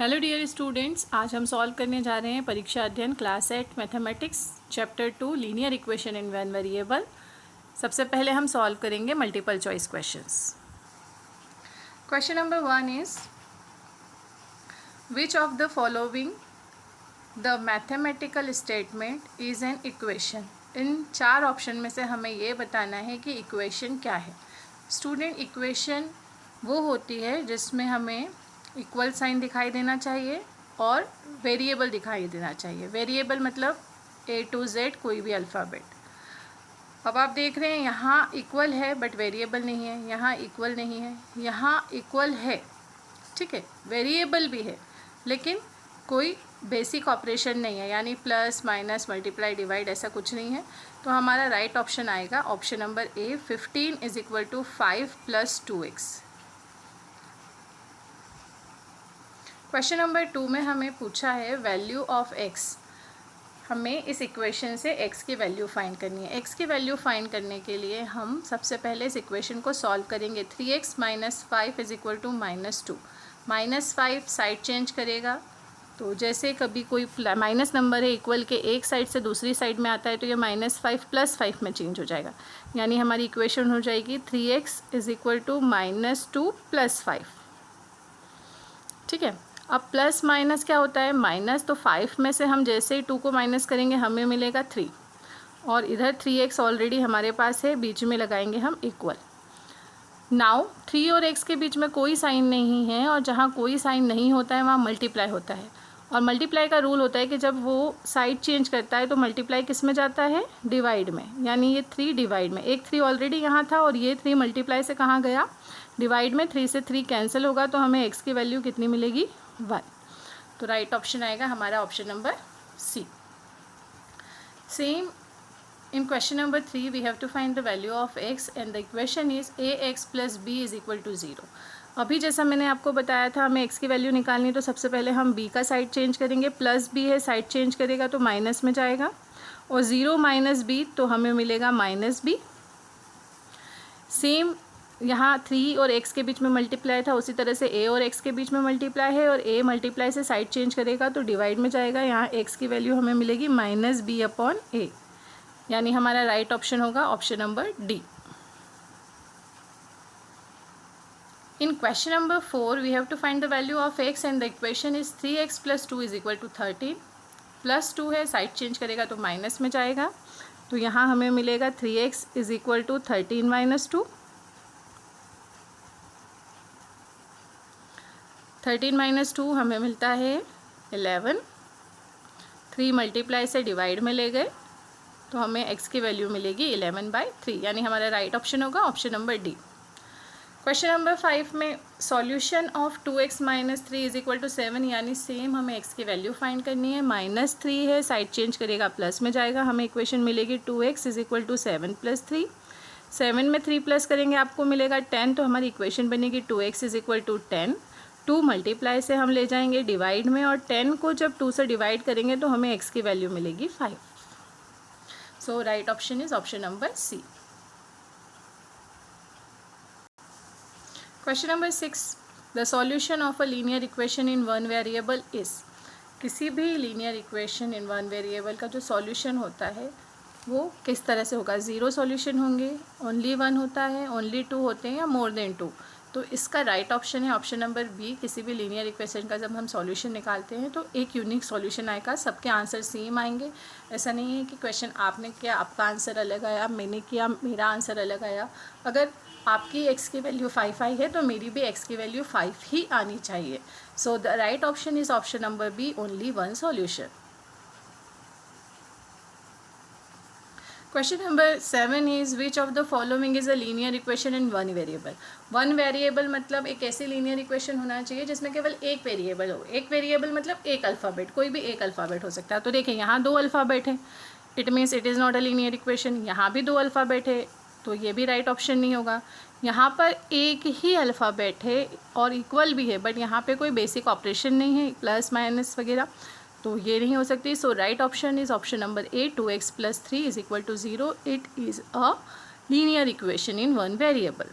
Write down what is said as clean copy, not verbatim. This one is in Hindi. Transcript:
हेलो डियर स्टूडेंट्स, आज हम सॉल्व करने जा रहे हैं परीक्षा अध्ययन class 8 mathematics chapter 2 linear equation in one variable. सबसे पहले हम सॉल्व करेंगे multiple choice questions. Question number 1 is which of the following the mathematical statement is an equation. इन चार ऑप्शन में से हमें ये बताना है कि इक्वेशन क्या है। स्टूडेंट, इक्वेशन वो होती है जिसमें हमें इक्वल साइन दिखाई देना चाहिए और वेरिएबल दिखाई देना चाहिए। वेरिएबल मतलब A to Z कोई भी अल्फ़ाबेट। अब आप देख रहे हैं यहाँ इक्वल है बट वेरिएबल नहीं है, यहाँ इक्वल नहीं है, यहाँ इक्वल है, ठीक है, वेरिएबल भी है लेकिन कोई बेसिक ऑपरेशन नहीं है, यानी प्लस माइनस मल्टीप्लाई डिवाइड ऐसा कुछ नहीं है। तो हमारा राइट ऑप्शन आएगा option number A, 15 is equal to 5 + 2x। Question number 2 में हमें पूछा है वैल्यू ऑफ x। हमें इस इक्वेशन से x की वैल्यू फाइंड करनी है। x की वैल्यू फाइंड करने के लिए हम सबसे पहले इस इक्वेशन को सॉल्व करेंगे। 3x - 5 is equal to -2। -5 side change करेगा, तो जैसे कभी कोई माइनस नंबर है इक्वल के एक साइड से दूसरी साइड में आता है तो ये -5 + 5 में चेंज हो जाएगा, यानी हमारी इक्वेशन हो जाएगी 3x इज इक्वल टू -2 + 5। ठीक है, अब प्लस माइनस क्या होता है, माइनस, तो 5 में से हम जैसे ही 2 को माइनस करेंगे हमें मिलेगा 3 और इधर 3x ऑलरेडी हमारे पास है, बीच में लगाएंगे हम इक्वल। नाउ 3 और x के बीच में कोई साइन नहीं है और जहाँ कोई साइन नहीं होता है वहाँ मल्टीप्लाई होता है, और मल्टीप्लाई का रूल होता है कि जब वो साइड चेंज करता है तो मल्टीप्लाई किस में जाता है, डिवाइड में, यानी ये 3 डिवाइड में, एक 3 ऑलरेडी यहाँ था और ये 3 मल्टीप्लाई से कहाँ गया, डिवाइड में। 3 से 3 कैंसिल होगा तो हमें x की वैल्यू कितनी मिलेगी, 1। तो राइट ऑप्शन आएगा हमारा option number C. Same in question number 3 we have to find the value of x and the equation is ax + b is equal to 0। अभी जैसा मैंने आपको बताया था हमें x की वैल्यू निकालनी है, तो सबसे पहले हम b का साइड चेंज करेंगे। प्लस b है, साइड चेंज करेगा तो माइनस में जाएगा, और 0 - b तो हमें मिलेगा -b। सेम यहाँ 3 और x के बीच में मल्टीप्लाई था, उसी तरह से a और x के बीच में मल्टीप्लाई है, और a मल्टीप्लाई से साइड चेंज करेगा तो डिवाइड में जाएगा। यहाँ x की वैल्यू हमें मिलेगी -b/a, यानी हमारा राइट ऑप्शन होगा option number D. In question number 4 we have to find the value of x and the equation is 3x + 2 is equal to 13। +2 है, साइड चेंज करेगा तो माइनस में जाएगा, तो यहाँ हमें मिलेगा 3x इज इक्वल टू 13 - 2। 13 - 2 हमें मिलता है 11। 3 मल्टीप्लाई से डिवाइड में ले गए तो हमें x की वैल्यू मिलेगी 11/3, यानी हमारा राइट ऑप्शन होगा option number D. Question number 5 में solution of 2x - 3 is equal to 7, यानी सेम हमें x की वैल्यू फाइंड करनी है। -3 है, साइड चेंज करेगा प्लस में जाएगा, हमें इक्वेशन मिलेगी 2x इज इक्वल टू 7 + 3। 7 में 3 प्लस करेंगे आपको मिलेगा 10, तो हमारी इक्वेशन बनेगी 2x is equal to 10। 2 multiply से हम ले जाएंगे डिवाइड में, और 10 को जब 2 से डिवाइड करेंगे तो हमें x की वैल्यू मिलेगी 5। So right option is option number C. Question number 6 the solution of a linear equation in one variable is. किसी भी linear equation in one variable का जो सॉल्यूशन होता है वो किस तरह से होगा। 0 सॉल्यूशन होंगे, ओनली 1 होता है, ओनली 2 होते हैं, या मोर देन 2। तो इसका राइट ऑप्शन है ऑप्शन नंबर बी। किसी भी लीनियर इक्वेशन का जब हम सॉल्यूशन निकालते हैं तो एक यूनिक सॉल्यूशन आएगा, सबके आंसर सेम आएंगे। ऐसा नहीं है कि क्वेश्चन आपने किया आपका आंसर अलग आया, मैंने किया मेरा आंसर अलग आया। अगर आपकी x की वैल्यू 5 आई है तो मेरी भी x की वैल्यू 5 ही आनी चाहिए। So the right option is option number B, only 1 solution. Question number 7 is which of the following is a linear equation in one variable. One variable मतलब एक ऐसी लीनियर इक्वेशन होना चाहिए जिसमें केवल एक वेरिएबल हो। एक वेरिएबल मतलब एक अल्फ़ाबेट, कोई भी एक अल्फ़ाबेट हो सकता है। तो देखिए यहाँ 2 अल्फ़ाबेट है, it means it is not a linear equation. यहाँ भी 2 अल्फ़ाबेट है तो ये भी राइट ऑप्शन नहीं होगा। यहाँ पर एक ही अल्फ़ाबेट है और इक्वल भी है, बट यहाँ पे कोई बेसिक ऑपरेशन नहीं है, प्लस माइनस वगैरह, तो ये नहीं हो सकती। So right option is option number A, 2x + 3 is equal to 0। It is a linear equation in one variable.